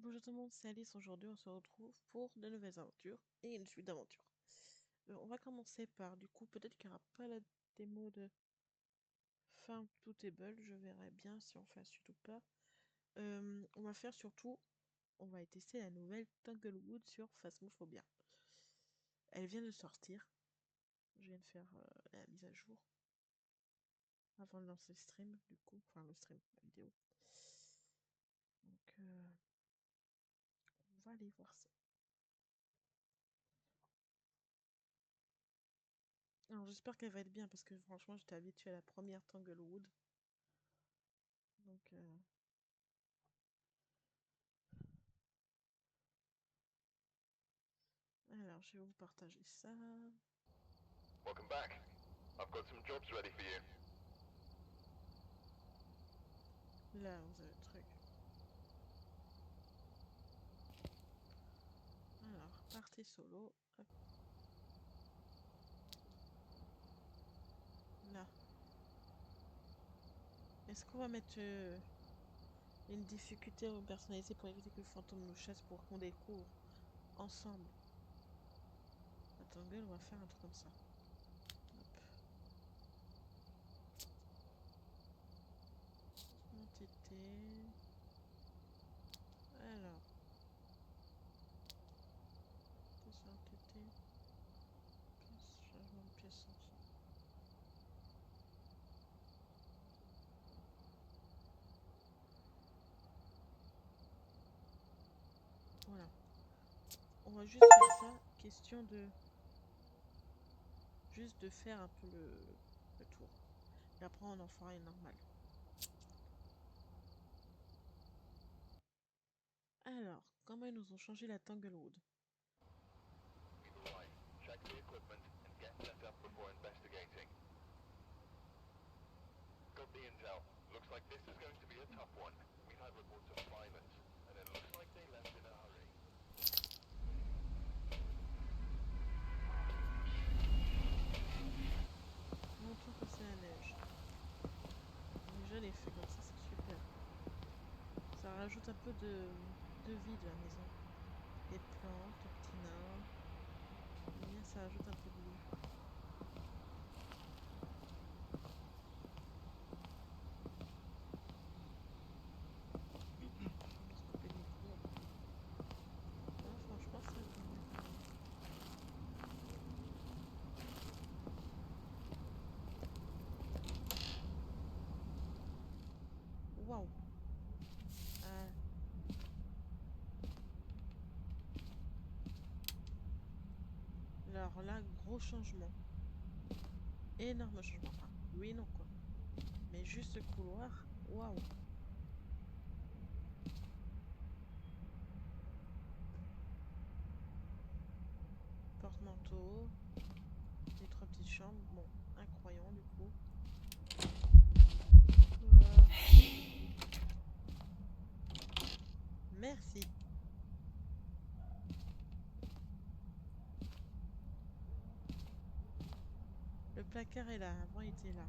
Bonjour tout le monde, c'est Alice. Aujourd'hui, on se retrouve pour de nouvelles aventures et une suite d'aventures. On va commencer par, du coup, peut-être qu'il n'y aura pas la démo de Farm to Table. Je verrai bien si on fait la suite ou pas. On va faire surtout, on va tester la nouvelle Tanglewood sur Phasmophobia. Elle vient de sortir. Je viens de faire la mise à jour avant de lancer le stream, du coup, enfin le stream, la vidéo. Donc, on va aller voir ça. Alors j'espère qu'elle va être bien parce que franchement j'étais habituée à la première Tanglewood. Donc alors je vais vous partager ça. Welcome back. I've got some jobs ready for you. Là vous avez le truc. Alors partie solo. Hop. Là. Est-ce qu'on va mettre une difficulté personnalisée pour éviter que le fantôme nous chasse pour qu'on découvre ensemble? Attendez, on va faire un truc comme ça. Hop. Entité. Alors. Pièce entité. Pièce, changement de pièce ensemble. Voilà. On va juste faire ça. Question de. Juste de faire un peu le tour. Et après on en fera une normale. Alors, comment ils nous ont changé la Tanglewood? Right. Check the equipment and get set up before investigating. Got the intel. Looks like this is going to be a tough one. We've had reports of violence, and it looks like they left in a hurry. Montrons que c'est la neige. Déjà les feux comme ça c'est super. Ça rajoute un peu de vie de la maison. Les plantes, les petits nains. Bien, ça rajoute un peu de vie. Je vais juste couper le micro. Non, franchement ça va bien quand même. Waouh. Alors là, gros changement. Énorme changement. Enfin, oui non quoi. Mais juste ce couloir, waouh. Porte-manteau. Les trois petites chambres. Bon, incroyable du coup. Merci. Le placard est là. Avant il était là.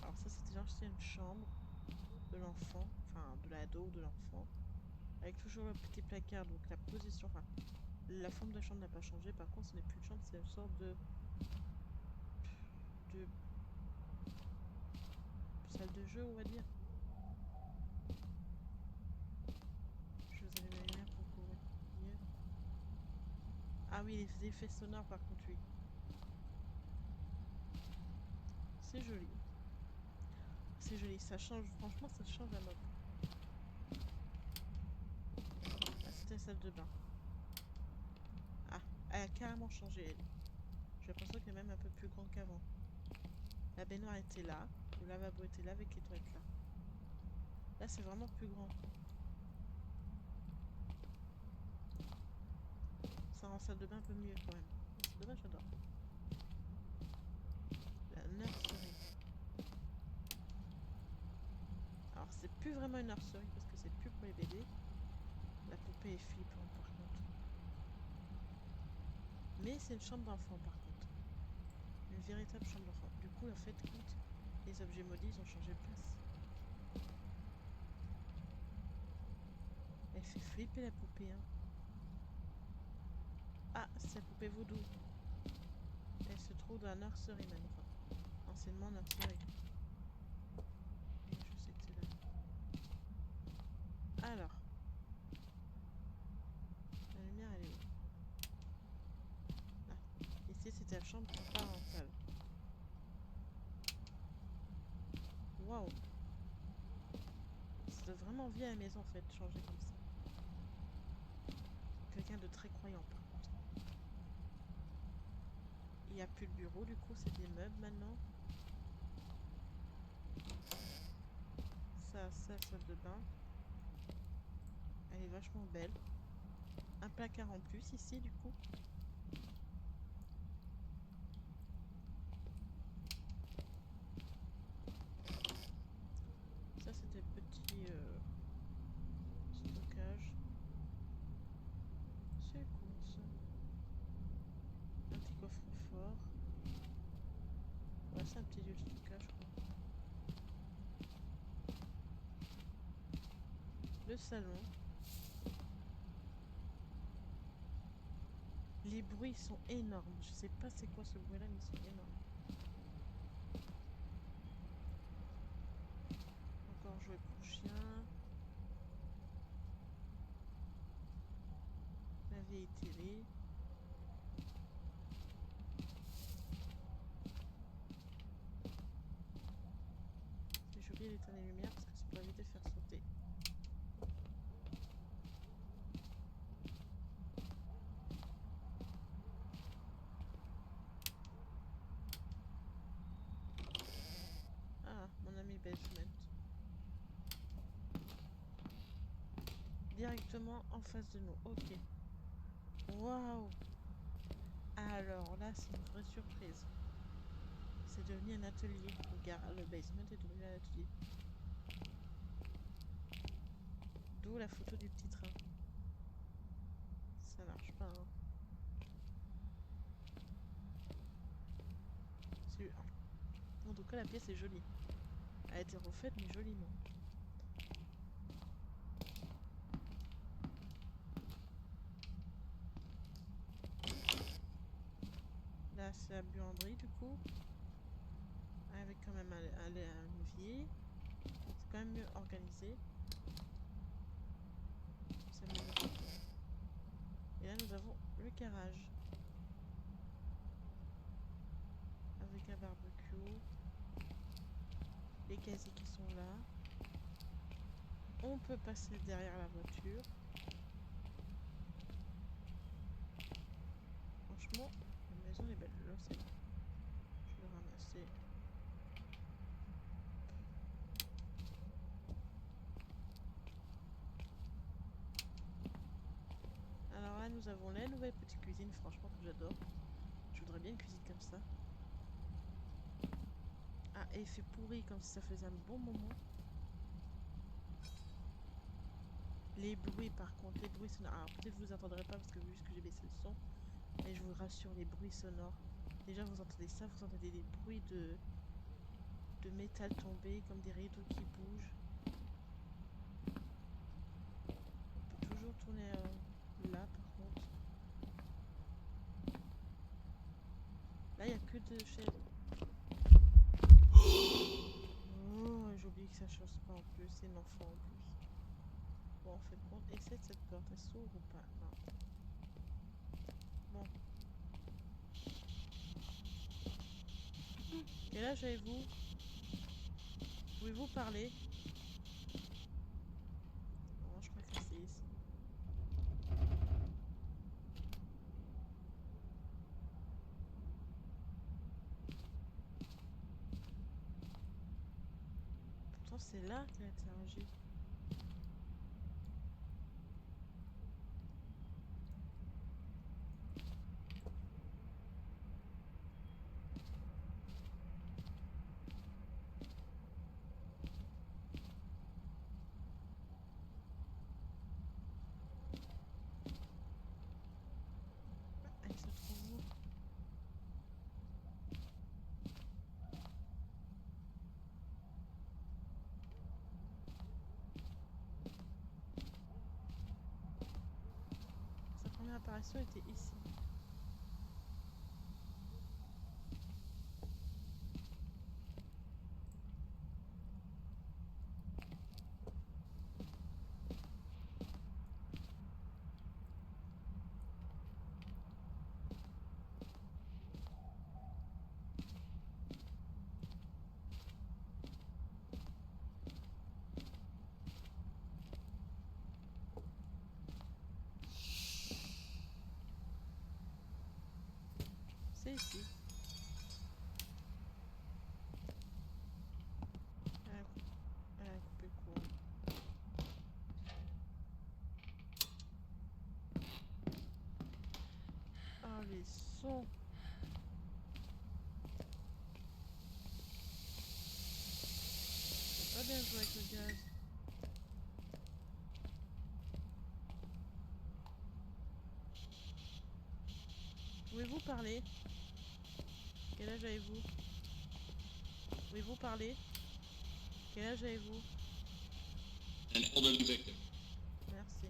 Alors ça c'était l'ancienne chambre de l'enfant. Enfin de l'ado ou de l'enfant. Avec toujours le petit placard. Donc la position. Enfin la forme de chambre n'a pas changé. Par contre ce n'est plus une chambre. C'est une sorte de salle de jeu on va dire. Je vous allume la lumière pour que vous voyez. Ah oui, les effets sonores par contre, oui. C'est joli. C'est joli, ça change, franchement ça change la mode. Là c'était la salle de bain. Ah, elle a carrément changé elle. J'ai l'impression qu'elle est même un peu plus grande qu'avant. La baignoire était là, le lavabo était là avec les toilettes là. Là c'est vraiment plus grand. Ça rend salle de bain un peu mieux quand même. La salle de bain j'adore. La nurserie. Alors c'est plus vraiment une nurserie parce que c'est plus pour les bébés. La poupée est flippante par contre. Mais c'est une chambre d'enfant par contre. Une véritable chambre d'enfant. Du coup en fait quand les objets maudits ils ont changé de place. Elle fait flipper la poupée, hein. Ah, c'est la poupée vaudou. Elle se trouve dans la nursery maintenant. Enfin, anciennement nursery. Et je sais que c'est là. Alors. La lumière, elle est où? Là. Ici, c'était la chambre parentale. Waouh. Ça donne vraiment envie à la maison, en fait, de changer comme ça. Quelqu'un de très croyant, par contre. Il n'y a plus le bureau, du coup, c'est des meubles maintenant. Ça, salle de bain. Elle est vachement belle. Un placard en plus ici, du coup. Ça, c'était le petit stockage. C'est quoi ça? Un petit coffre-fort. Ouais, c'est un petit lieu de stockage, quoi. Le salon. Les bruits sont énormes. Je sais pas c'est quoi ce bruit-là, mais ils sont énormes. Encore jouer pour chien. La vieille télé. J'ai oublié d'éteindre les lumières parce que c'est pour éviter de faire sauter. Ah, mon ami basement. Directement en face de nous. Ok. Waouh. Alors là, c'est une vraie surprise. C'est devenu un atelier. Regarde, le basement est devenu un atelier. D'où la photo du petit train. Ça marche pas, hein. En tout cas, la pièce est jolie. Elle a été refaite, mais joliment. Là, c'est la buanderie, du coup. Avec quand même un levier. C'est quand même mieux organisé. C'est magnifique. Et là, nous avons le garage. Avec un barbecue. Les casiers qui sont là. On peut passer derrière la voiture. Franchement, la maison est belle. Là, c'est bon. Je vais le ramasser. Alors là, nous avons la nouvelle petite cuisine, franchement, que j'adore. Je voudrais bien une cuisine comme ça. Ah, et il fait pourri comme si ça faisait un bon moment. Les bruits, par contre, les bruits sonores. Alors, peut-être vous entendrez pas parce que vu que j'ai baissé le son. Mais je vous rassure, les bruits sonores. Déjà, vous entendez ça, vous entendez des bruits de métal tombé, comme des rideaux qui bougent. On peut toujours tourner là, par contre. Là, il n'y a que deux chaises. Oh, j'ai oublié que ça change pas en plus. C'est une enfant en plus. Bon, en fait, bon, essaie de cette porte. Elle s'ouvre ou pas? Non. Bon. Quel âge avez-vous? Pouvez-vous parler? Non, je crois que c'est ici. Pourtant, c'est là qu'elle a interagi. Elle se trouve où? l'information était ici. C'est ici. Elle a coupé le courant. Ah, les sons. Pas bien joué avec le gaz. Pouvez-vous parler? Quel âge avez-vous? Pouvez-vous parler? Quel âge avez-vous? An elderly victim. Merci.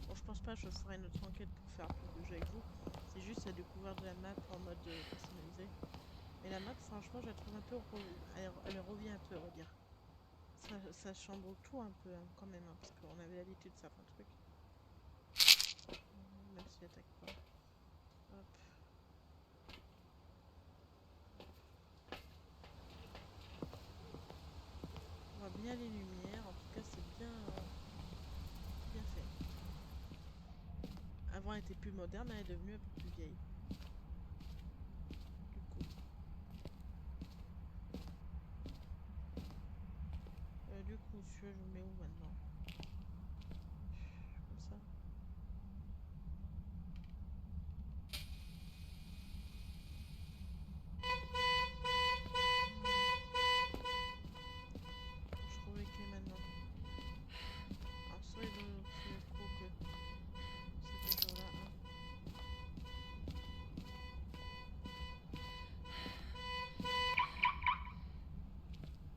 Bon, je pense pas que je ferai une autre enquête pour faire plus de jeux avec vous. C'est juste la découverte de la map en mode personnalisé. Mais la map, franchement, je la trouve un peu... Elle revient un peu, on va dire. Ça chamboule tout un peu, hein, quand même, hein, parce qu'on avait l'habitude de certains trucs. Même si j'attaque pas. Hop. On voit bien les lumières, en tout cas c'est bien, bien fait. Avant elle était plus moderne, elle est devenue un peu plus vieille. Du coup, celui-là je le mets où maintenant? Comme ça. Je trouve les clés maintenant. Alors soit il veut le coup que c'est toujours là. Hein.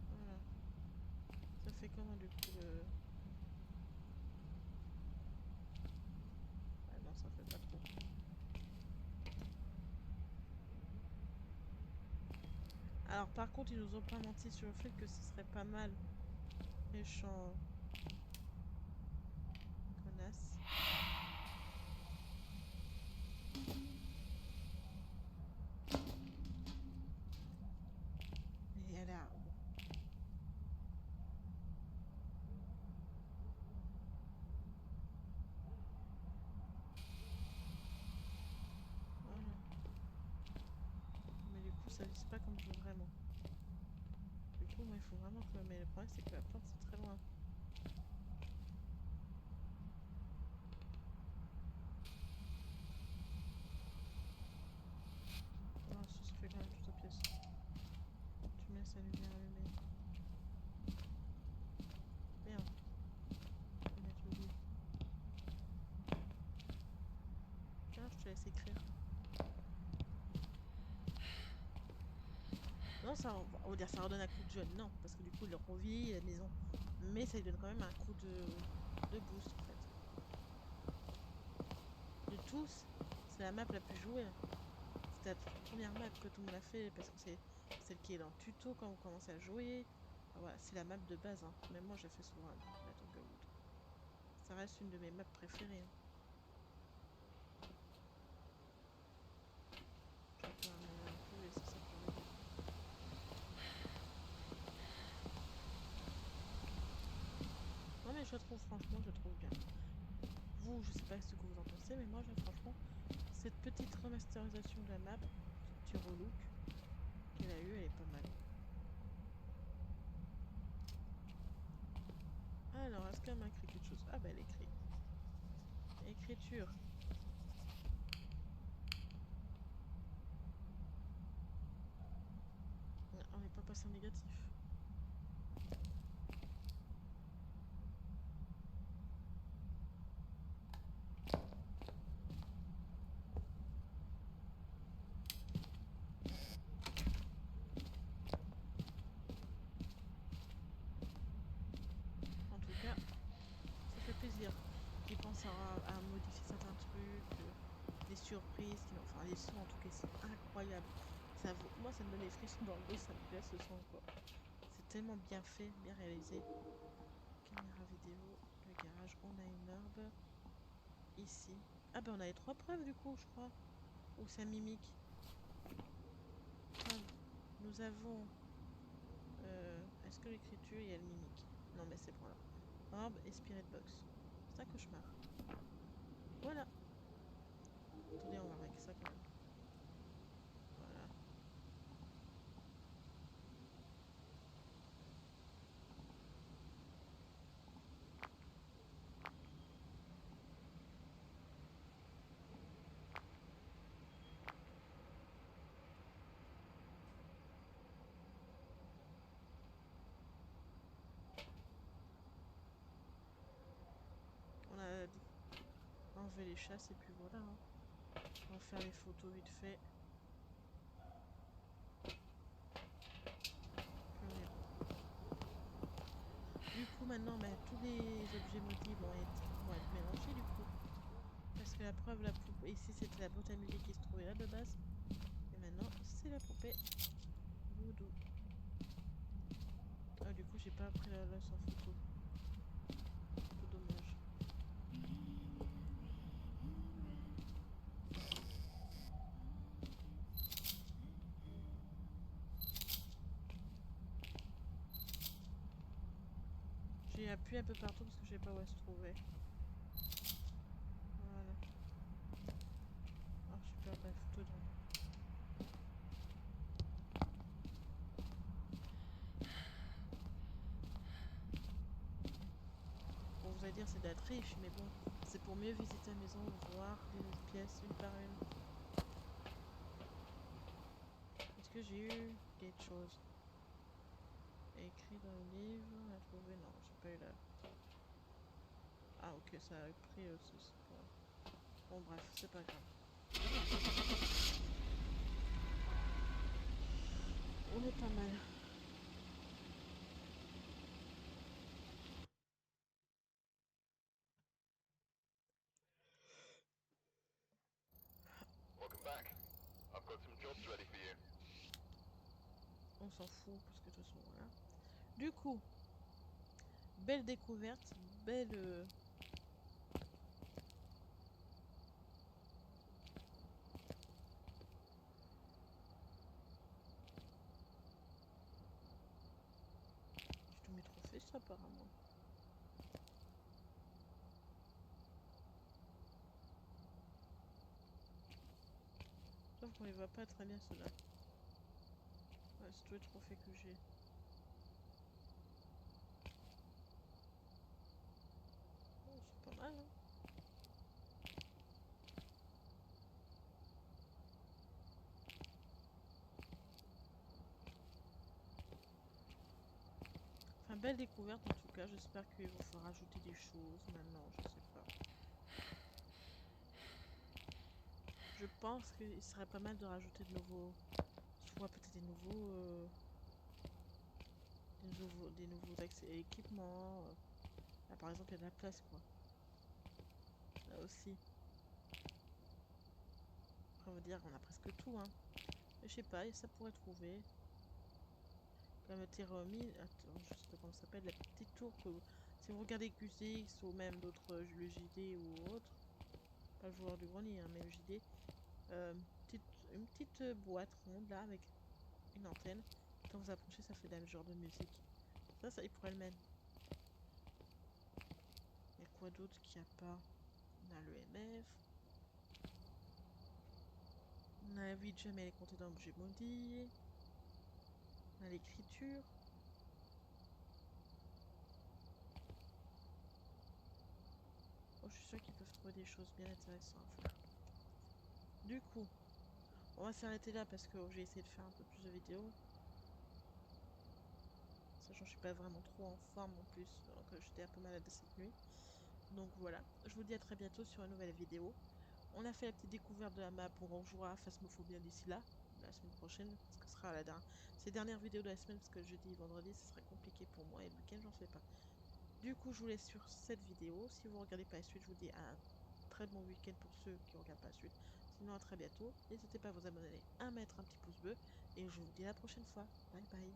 Voilà. Ça fait comment du coup le... Ah non, ça fait pas trop. Alors par contre, ils nous ont pas menti sur le fait que ce serait pas mal méchant. Connasse. Et elle a... Bon. Voilà. Mais du coup, ça vise pas comme je veux vraiment. Du coup, moi, il faut vraiment que... Mais le problème, c'est que la porte, c'est très loin. Oh, ça fait quand même toute la pièce. Tu mets sa lumière allumée. Merde. Je vais mettre le lit. Tiens, je te laisse écrire. Non, ça, on va dire ça redonne un coup de jeune. Non, parce que du coup, il revit la maison. Mais ça lui donne quand même un coup de boost, en fait. De tous, c'est la map la plus jouée. C'était la première map que tout le monde a fait, parce que c'est celle qui est dans le tuto quand vous commencez à jouer. Ah, voilà, c'est la map de base. Hein. Même moi, j'ai fait souvent la Tanglewood. Ça reste une de mes maps préférées. Hein. Je vais faire un peu et c'est ça pour m'aider. Non mais je trouve, franchement, je trouve bien. Vous, je sais pas ce que vous en pensez, mais moi, franchement, cette petite remasterisation de la map, ce petit relook qu'elle a eu, elle est pas mal. Alors, est-ce qu'elle m'a écrit quelque chose? Ah bah elle écrit. Écriture. On n'est pas passé en négatif. réussir à modifier certains trucs, des surprises, enfin les sons en tout cas sont incroyables. Moi ça me donne des frissons dans le dos, ça me glace le sang quoi. C'est tellement bien fait, bien réalisé. Caméra vidéo, le garage, on a une herbe. Ici. Ah ben on a les 3 preuves du coup je crois. Ou ça mimique. Preuve. Nous avons... Est-ce que l'écriture il y a le mimique? Non mais c'est bon là. Orbe et Spirit Box. C'est un cauchemar. Voilà. Attendez, on va régler ça quand même. Voilà. On a enlevé les chasses et puis voilà. Hein. On va faire les photos vite fait. Puis on est bon. Du coup maintenant bah, tous les objets maudits vont être mélangés du coup. Parce que la preuve, la poupée, ici c'était la boîte à musique qui se trouvait là de base. Et maintenant c'est la poupée voodoo. Ah du coup j'ai pas pris la l'os en photo. Un peu dommage. J'ai appuyé un peu partout parce que je savais pas où elle se trouvait. Voilà. Oh super belle photo donc. Bon vous allez dire c'est de la triche mais bon. C'est pour mieux visiter la maison, voir les pièces une par une. Est-ce que j'ai eu quelque chose écrit dans le livre? On a trouvé? Non, j'ai pas eu la... Ah ok, ça a pris aussi, c'est pas... Bon bref, c'est pas grave. On est pas mal. Welcome back. I've got some jobs ready for you. On s'en fout parce que de toute façon voilà. Du coup, belle découverte, belle... C'est tous mes trophées ça apparemment. Sauf qu'on les voit pas très bien ceux-là. Ouais, c'est tous les trophées que j'ai. Oh, c'est pas mal hein. Enfin, belle découverte en tout cas. J'espère qu'il vous faut rajouter des choses maintenant, je sais pas. Je pense qu'il serait pas mal de rajouter de nouveaux... Soit peut-être des nouveaux équipements. Là, par exemple, il y a de la place, quoi. Là aussi. Après, on va dire qu'on a presque tout, hein. Mais je sais pas, ça pourrait trouver. Comme Terromi, attends, je sais pas comment ça s'appelle, la petite tour que... Si vous regardez QCX ou même d'autres, le JD ou autre, pas le joueur du grenier, hein, mais le JD, euh, une petite boîte ronde là avec une antenne. Quand vous approchez, ça fait le même genre de musique. Ça, il pourrait le mettre. Il y a quoi d'autre qu'il n'y a pas? On a le MF. On a la vie de jamais les compter dans l'objet maudit. On a l'écriture. Oh, je suis sûre qu'ils peuvent trouver des choses bien intéressantes à faire. Du coup, on va s'arrêter là parce que j'ai essayé de faire un peu plus de vidéos. Sachant que je suis pas vraiment trop en forme en plus, alors que j'étais un peu malade cette nuit. Donc voilà, je vous dis à très bientôt sur une nouvelle vidéo. On a fait la petite découverte de la map, on jouera à Phasmophobia d'ici là, la semaine prochaine, parce que ce sera ces dernières vidéos de la semaine, parce que jeudi et vendredi, ce serait compliqué pour moi, et le week-end, j'en fais pas. Du coup, je vous laisse sur cette vidéo. Si vous regardez pas la suite, je vous dis un très bon week-end pour ceux qui regardent pas la suite. Sinon, à très bientôt. N'hésitez pas à vous abonner, à mettre un petit pouce bleu. Et je vous dis à la prochaine fois. Bye bye.